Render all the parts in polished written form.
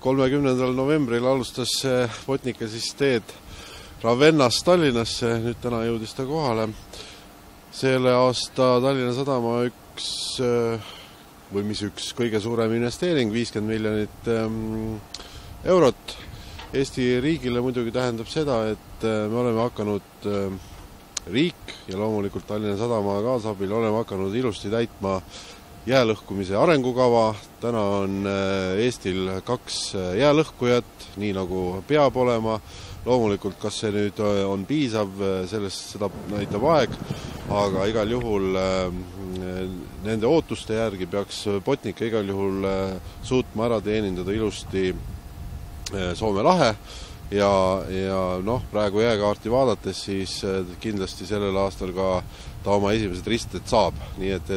30. novembril alustas Botnica siis teed Ravennast Tallinnasse, nüüd täna jõudis ta kohale. Selle aasta Tallinna Sadama üks kõige suurem investeering, 50 miljonit eurot. Eesti riigile muidugi tähendab seda, et me oleme hakanud riik ja loomulikult Tallinna Sadama kaasabil oleme hakanud ilusti täitma jäälõhkumise arengukava. Täna on Eestil 2 jäälõhkujat, nii nagu peab olema. Loomulikult, kas see nüüd on piisav, seda näitab aeg, aga igal juhul nende ootuste järgi peaks Botnica igal juhul suutma ära teenindada ilusti Soome lahe ja praegu jääkaarti vaadates siis kindlasti sellel aastal ka ta oma esimesed risted saab. Nii et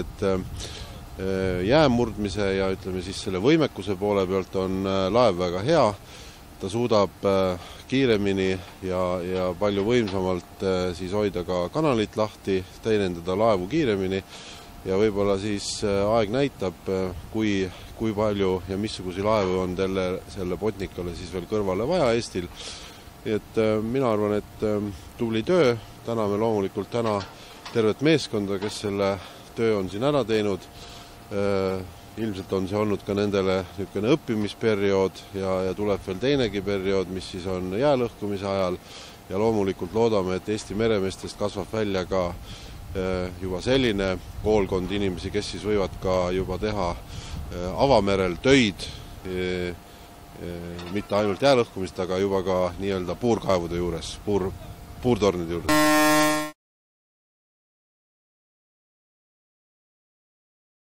jäämurdmise ja ütleme siis selle võimekuse poole pealt on laev väga hea. Ta suudab kiiremini ja palju võimsamalt siis hoida ka kanalit lahti, teenindada laevu kiiremini ja võib-olla siis aeg näitab, kui palju ja missugusi laevu on selle Botnicale siis veel kõrvale vaja Eestil. Et mina arvan, et tubli töö. Täname loomulikult tervet meeskonda, kes selle töö on siin ära teinud. Ilmselt on see olnud ka nendele niisugune õppimisperiood ja tuleb veel teinegi periood, mis siis on jäälõhkumise ajal ja loomulikult loodame, et Eesti meremeestest kasvab välja ka juba selline koolkond inimesi, kes siis võivad ka juba teha avamerel töid, mitte ainult jäälõhkumist, aga juba ka nii-öelda puurkaevude juures, puurtornide juures.